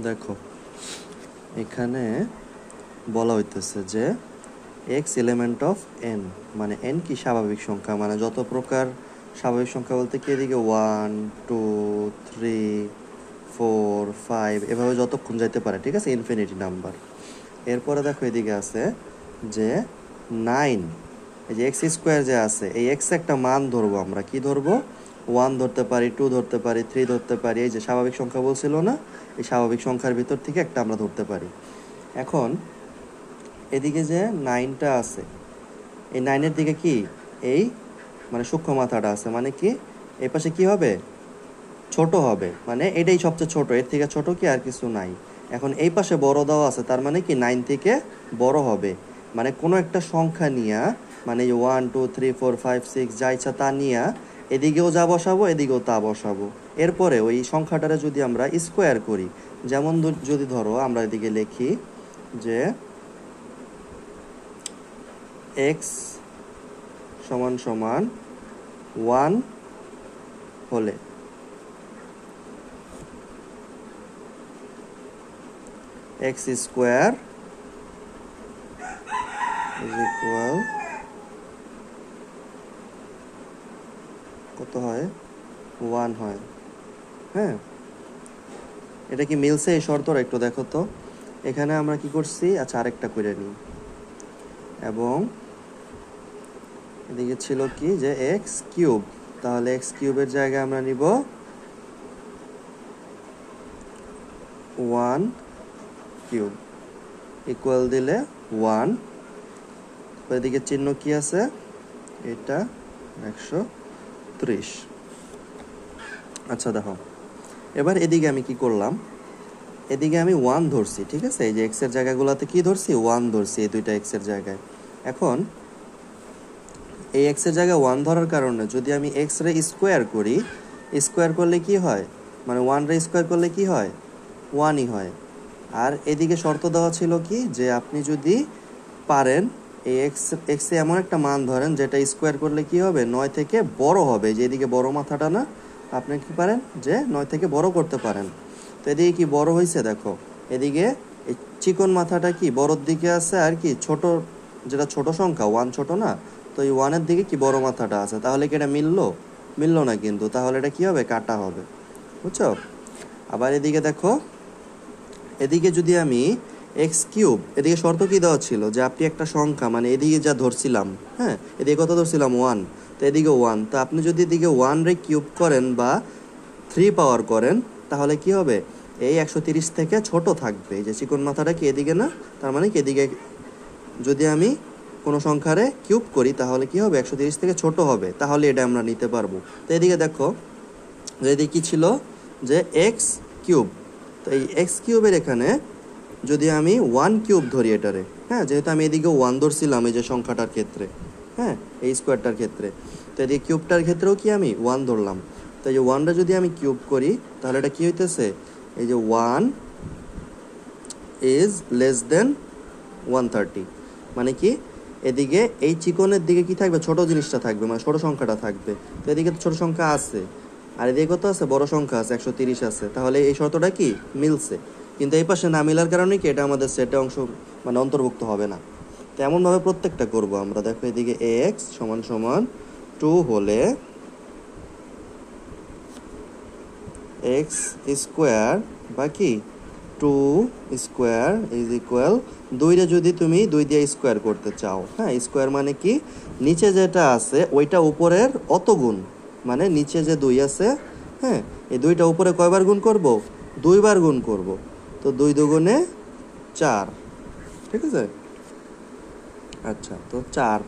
দেখো এখানে বলা হইতেছে যে এক্স এলিমেন্ট অফ এন, মানে এন কি স্বাভাবিক সংখ্যা, মানে যত প্রকার স্বাভাবিক সংখ্যা বলতে কি এদিকে 1 2 3 4 5 এভাবে যতক্ষণ যাইতে পারে, ঠিক আছে, ইনফিনিটি নাম্বার। এরপরে দেখো এদিকে আছে যে 9, এই যে এক্স স্কোয়ার যে আছে, এই এক্স একটা মান ধরবো আমরা, কি ধরবো, 1 ধরতে পারি, 2 ধরতে পারি, 3 ধরতে পারি, এই যে স্বাভাবিক সংখ্যা বলছিল না, এই স্বাভাবিক সংখ্যার ভিতর থেকে একটা আমরা ধরতে পারি। এখন এদিকে যে 9টা আছে, এই 9-এর দিকে কি এই মানে সূক্ষ্ম মাথাটা আছে, মানে কি এই পাশে কি হবে, ছোট হবে, মানে এটাই সবচেয়ে ছোট, এর থেকে ছোট কি আর কিছু নাই। এখন এই পাশে বড় দেওয়া আছে, তার মানে কি 9 থেকে বড় হবে, মানে কোনো একটা সংখ্যা নিয়া, মানে 1 2 3 4 5 6 যা ইচ্ছা তা নিয়া এদিকেও যা বসাবো এদিকেও তা বসাবো। এরপরে ওই সংখ্যাটারে যদি আমরা স্কোয়ার করি, যেমন যদি ধরো আমরা এদিকে লিখি যে এক্স সমান সমান 1 হলে এক্স স্কোয়ার ইজ ইকুয়াল কত হয়, 1 হয়। হ্যাঁ, এটা কি মিলছে এই শর্তটা একটু দেখো তো। এখানে আমরা কি করছি, আচ্ছা আরেকটা করে নিই, এবং এদিকে ছিল কি যে এক্স কিউব, তাহলে এক্স কিউবের জায়গায় আমরা নিব 1 কিউব ইকুয়াল দিলে 1, এদিকে চিহ্ন কি আছে, এটা 130। আচ্ছা দেখো এবার এদিকে আমি কি করলাম, এদিকে আমি 1 ধরছি, ঠিক আছে, এই যে এক্স এর জায়গাগুলোতে কি ধরছি, 1 ধরছি এই দুইটা এক্স এর জায়গায়। এখন এই এক্স এর জায়গায় 1 ধরার কারণে যদি আমি এক্স রে স্কোয়ার করি, স্কোয়ার করলে কি হয়, মানে 1 রে স্কোয়ার করলে কি হয়, 1ই হয়। আর এদিকে শর্ত দেওয়া ছিল কি যে আপনি যদি পারেন এই এক্স এ এমন একটা মান ধরেন যেটা স্কোয়ার করলে কি হবে, 9 থেকে বড় হবে, যে এদিকে বড় মাথাটা না, আপনি কি পারেন যে 9 থেকে বড় করতে পারেন। তো এদিকে কি বড় হয়েছে দেখো, এদিকে এই চিকন মাথাটা কি বড়র দিকে আছে, আর কি ছোট, যেটা ছোট সংখ্যা 1 ছোট না, তো এই 1-এর দিকে কি বড় মাথাটা আছে, তাহলে কি এটা মিললো, মিললো না কিন্তু, তাহলে এটা কি হবে, কাটা হবে, বুঝছো। আবার এদিকে দেখো, এদিকে যদি আমি এক্স কিউব, এদিকে শর্ত কি দেওয়া ছিল যে আপনি একটা সংখ্যা, মানে এদিকে যা ধরছিলাম, হ্যাঁ এদিকে কত ধরছিলাম 1, তো এদিকে 1, তো আপনি যদি এদিকে 1 রে কিউব করেন বা 3 পাওয়ার করেন, তাহলে কি হবে, এই 130 থেকে ছোট থাকবে, এই যে চিকন মাথাটা কি এদিকে না, তার মানে কি এদিকে যদি আমি কোনো সংখ্যারে কিউব করি তাহলে কি হবে, 130 থেকে ছোট হবে, তাহলে এটা আমরা নিতে পারবো। তো এদিকে দেখো যে এদিকে কি ছিল যে এক্স কিউব, তো এই এক্স কিউবের এখানে যদি আমি 1 কিউব ধরি এটারে, হ্যাঁ যেহেতু আমি এদিকে 1 ধরছিলাম এই যে সংখ্যাটার ক্ষেত্রে, হ্যাঁ এই স্কোয়ারটার ক্ষেত্রে, তো এদিকে কিউবটার ক্ষেত্রেও কি আমি 1 ধরলাম, তো এই যে 1টা যদি আমি কিউব করি তাহলে এটা কি হইতেছে, এই যে 1 ইজ লেস দেন 130, মানে কি এদিকে এই চিকনের দিকে কি থাকবে, ছোট জিনিসটা থাকবে, মানে ছোট সংখ্যাটা থাকবে, তো এদিকে তো ছোট সংখ্যা আছে, আর এদিকে কত আছে, বড় সংখ্যা আছে 130 আছে, তাহলে এই শর্তটা কি মিলছে। কিন্তু এই পাশে না মিলার কারণে কি এটা আমাদের সেটে অংশ মানে অন্তর্ভুক্ত হবে না। তো এমনভাবে প্রত্যেকটা করব আমরা, দেখো এদিকে এক্স সমান সমান 2 হলে এক্স স্কোয়ার বা কি 2 স্কোয়ার ইজ ইকুয়াল 2রে যদি তুমি 2 দিয়ে স্কোয়ার করতে চাও, হ্যাঁ স্কোয়ার মানে কি নিচে যেটা আছে ওইটা উপরের অত গুণ, মানে নিচে যে 2 আছে, হ্যাঁ এই 2টা উপরে কয়বার গুণ করব, 2বার গুণ করব, তো 2 দুগুণে 4, ঠিক আছে। আচ্ছা তো 4,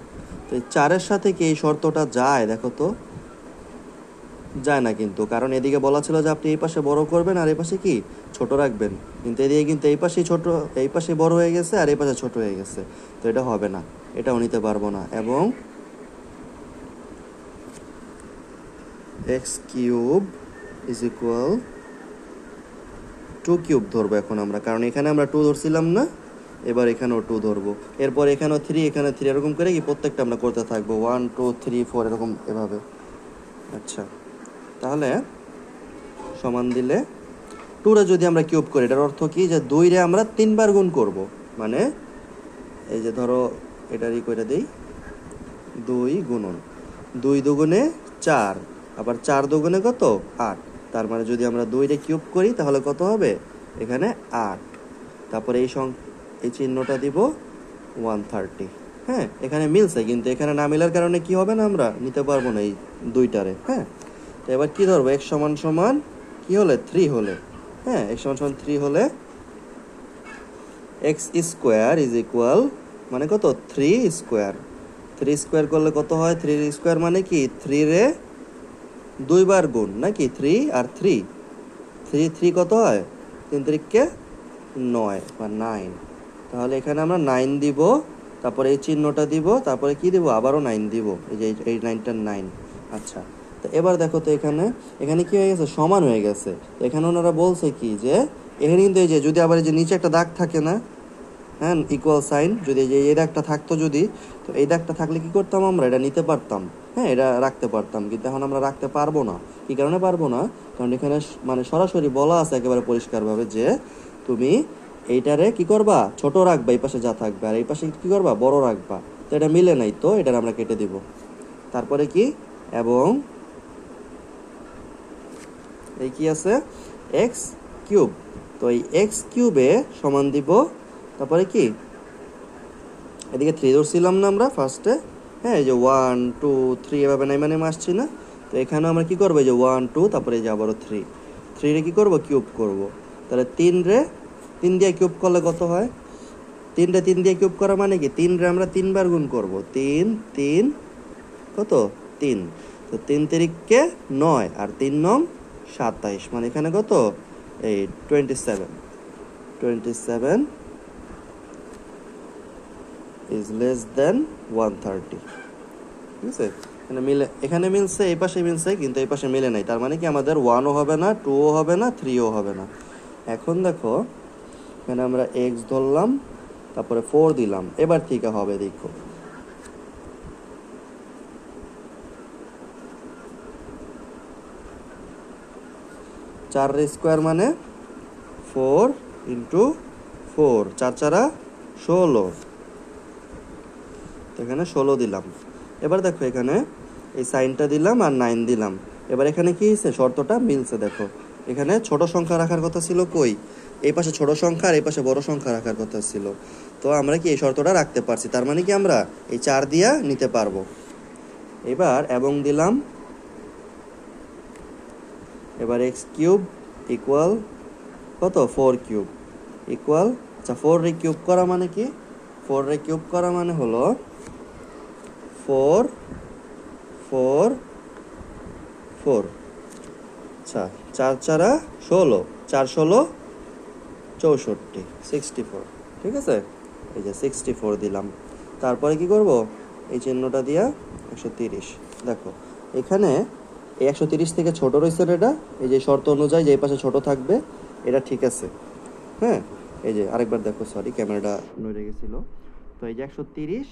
তো এই 4-এর সাথে কি এই শর্তটা যায় দেখো তো, যায় না কিন্তু, কারণ এদিকে বলা ছিল যে আপনি এই পাশে বড় করবেন আর এই পাশে কি ছোট রাখবেন, কিন্তু এদিকে কিন্তু এই পাশেই ছোট, এই পাশে বড় হয়ে গেছে আর এই পাশে ছোট হয়ে গেছে, তো এটা হবে না, এটাও নিতে পারবো না। এবং x cube is equal 2 cube ধরবো এখন আমরা, কারণ এখানে আমরা 2 ধরছিলাম না, এবার এখানেও 2 ধরবো, এরপর এখানেও 3, এখানে 3, এরকম করে কি প্রত্যেকটা আমরা করতে থাকবো 1 2 3 4 এরকম এভাবে। আচ্ছা তাহলে সমান দিলে 2 রে যদি আমরা কিউব করি এটার অর্থ কি যে 2 রে আমরা 3 বার গুণ করব, মানে এই যে ধরো এটারই কইরা দেই 2 গুণন 2 দুগুণে 4, আবার 4 দুগুণে কত 8, তার মানে যদি আমরা 2 রে কিউব করি তাহলে কত হবে এখানে 8, তারপরে এই চিহ্নটা দিব 130। হ্যাঁ, এখানে মিলছে, কিন্তু এখানে না মিলার কারণে কি হবে না, আমরা নিতে পারবো না এই দুইটারে। হ্যাঁ, তো এবার কি ধরবো, x সমান সমান কি হলে 3 হলে, হ্যাঁ x সমান সমান 3 হলে x স্কোয়ার ইজ ইকুয়াল মানে কত 3 স্কোয়ার। 3 স্কোয়ার করলে কত হয়, 3 স্কোয়ার মানে কি 3 রে 2 বার গুণ নাকি, 3 আর 3 3 3 কত হয় 3 3 9 বা 9, তাহলে এখানে আমরা 9 দিব, তারপরে এই চিহ্নটা দিব, তারপরে কি দিব আবারও 9 দিব, এই যে এই 9টা 9। আচ্ছা, তো এবার দেখো তো এখানে কি হয়ে গেছে, সমান হয়ে গেছে। তো এখানে ওনারা বলছে কি যে এখানে কিন্তু এই যে যদি আবার এই যে নিচে একটা দাগ থাকে না, হ্যাঁ ইকুয়াল সাইন, যদি এই দাগটা থাকতো, যদি তো এই দাগটা থাকলে কি করতাম আমরা এটা নিতে পারতাম, হ্যাঁ এটা রাখতে পারতাম, কিন্তু এখন আমরা রাখতে পারবো না। কি কারণে পারবো না, কারণ এখানে মানে সরাসরি বলা আছে একেবারে পরিষ্কারভাবে যে তুমি এইটারে কি করবা ছোট রাখবা, এই পাশে যা থাকবে, আর এই পাশে কি করবা বড় রাখবা, তো এটা মিলে নাই, তো এটা আমরা কেটে দিব। তারপরে কি এবং এই কি আছে এক্স কিউব, তো এই এক্স কিউবে সমান দিব, তারপরে কি এদিকে 3 ধরছিলাম না আমরা ফার্স্টে, হ্যাঁ এই যে 1 2 3 এভাবে নেমে আসছি না, তো এখানে আমরা কি করবো এই যে 1 2 তারপরে এই যে আবারও 3 রে কি করব কিউব করব, তাহলে 3 দিয়ে কিউব করলে কত হয়, 3 দিয়ে কিউব করা মানে কি 3 রে আমরা 3 বার গুণ করব, 3 3 কত 3, তো 3 3 9 আর 3 9 27, মানে এখানে কত এই 27 is less than 130। ঠিক আছে, এখানে মিলছে, এই পাশে মিলছে, কিন্তু এই পাশে মিলে নাই, তার মানে কি আমাদের 1ও হবে না, 2ও হবে না, 3ও হবে না। এখন দেখো এখানে আমরা x ধরলাম, তারপরে 4 দিলাম, এবার ঠিক হবে, দেখো 4 স্কোয়ার মানে 4 ইন্টু 4, 4 4 16, এখানে 16 দিলাম। এবার দেখো এখানে এই সাইনটা দিলাম আর 9 দিলাম, এবার এখানে কি হয়েছে শর্তটা মিলছে। দেখো এখানে ছোট সংখ্যা রাখার কথা ছিল, কই এই পাশে ছোট সংখ্যা আর এই পাশে বড় সংখ্যা রাখার কথা ছিল, তো আমরা কি এই শর্তটা রাখতে পারছি, তার মানে কি আমরা এই 4 দিয়া নিতে পারবো। এবার এবং দিলাম, এবার এক্স কিউব ইকুয়াল কত 4 কিউব ইকুয়াল, আচ্ছা 4 রে কিউব করা মানে কি, 4 রে কিউব করা মানে হলো 4 4 4, আচ্ছা 4 4 16, 4 16 64 64, ঠিক আছে, এই যে 64 দিলাম, তারপরে কি করব এই চিহ্নটা দিয়া 130। দেখো এখানে এই 130 থেকে ছোট রয়েছে এটা, এই যে শর্ত অনুযায়ী যে এই পাশে ছোট থাকবে, এটা ঠিক আছে। হ্যাঁ, এই যে আরেকবার দেখো, সরি ক্যামেরাটা নড়ে গেছিল, তো এই যে 130,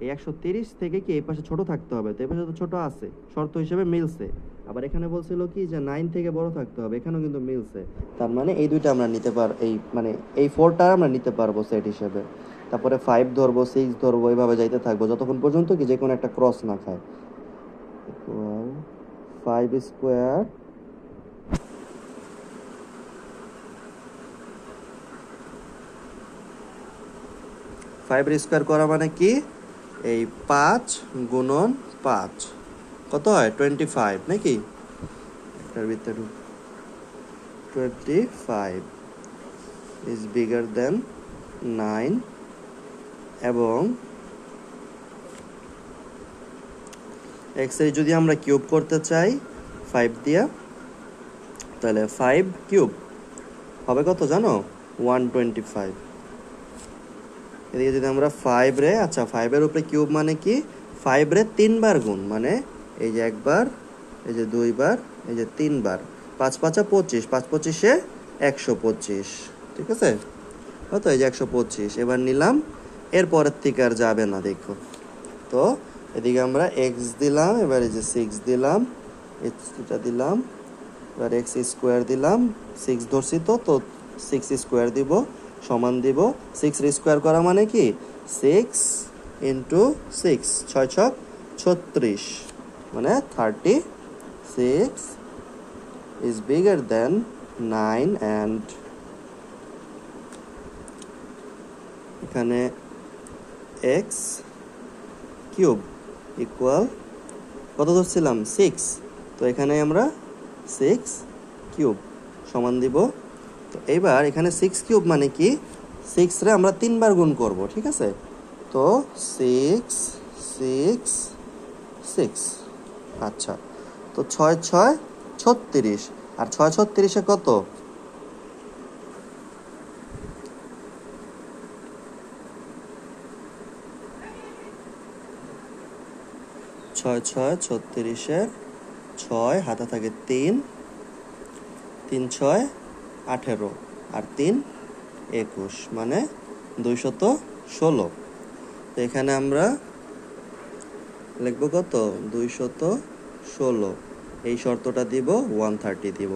এই 130 থেকে কি এই পাশে ছোট থাকতে হবে, তো এই পাশে তো ছোট আছে, শর্ত হিসেবে মিলছে। আবার এখানে বলছিল কি যে 9 থেকে বড় থাকতে হবে, এখানেও কিন্তু মিলছে, তার মানে এই দুইটা আমরা নিতে এই মানে এই 4টা আমরা নিতে পারবো সেট হিসেবে। তারপরে 5 ধরবো, 6 ধরবো, এইভাবে যাইতে থাকবো যতক্ষণ পর্যন্ত কি যে কোনো একটা ক্রস না খায়। 5 স্কোয়ার স্কোয়ার করা মানে কি এই 5 গুণন 5 কত হয় 25 নাকি, এটার ভিতরে 25 is bigger than 9, এবং x এর যদি আমরা কিউব করতে চাই 5 দিয়া, তাহলে 5 কিউব হবে কত জানো 125। এদিকে যদি আমরা 5 রে, আচ্ছা 5 এর উপরে কিউব মানে কি 5 রে 3 বার গুণ, মানে এই যে একবার, এই যে 2 বার, এই যে 3 বার, 5 5 25, 5 25 125, ঠিক আছে, তো এই যে 125 এবার নিলাম, এর পরের থেকে আর যাবে না। দেখো তো এদিকে আমরা x দিলাম, এবার এই যে 6 দিলাম, এটা দিলাম, এবার এক্স স্কোয়ার দিলাম, 6 ধরছি তো, 6 স্কোয়ার দিব সমান দিব 6 স্কোয়ার করা মানে কি 6 ইন্টু 6, 6 ছক 36, মানে 36 is bigger than 9 and এখানে x কিউব ইকুয়াল কত ধরছিলাম 6, তো এখানে আমরা 6 কিউব সমান দিব। তো এইবার এখানে 6 কিউব মানে কি 6 রে আমরা 3 বার গুণ করব, ঠিক আছে? তো 6 6 6, আচ্ছা, তো 6 6 36, আর 6 36 কত 6 6 36, 6 হাতে থাকে 3, 3 6 18, আর 3 21, মানে 216। তো এখানে আমরা লিখবো কত 216, এই শর্তটা দিব 130 দিব।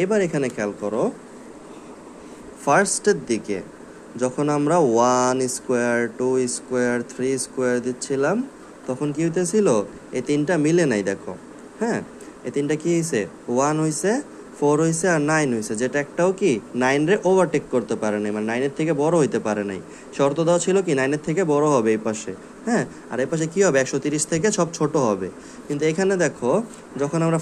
এবার এখানে খেয়াল করো, ফার্স্টের দিকে যখন আমরা 1 স্কোয়ার 2 স্কোয়ার 3 স্কোয়ার দিচ্ছিলাম তখন কি হইতেছিল এই তিনটা মিলে নাই, দেখো হ্যাঁ, এই তিনটা কি হয়েছে 1 হয়েছে 4 হয়েছে আর 9 হয়েছে, যেটা একটাও কি 9 রে ওভারটেক করতে পারে নাই, মানে 9 এর থেকে বড় হইতে পারে নাই। শর্ত দেওয়া ছিল কি 9 এর থেকে বড় হবে এই পাশে, হ্যাঁ, আর এই পাশে কি হবে 130 থেকে সব ছোট হবে। কিন্তু এখানে দেখো যখন আমরা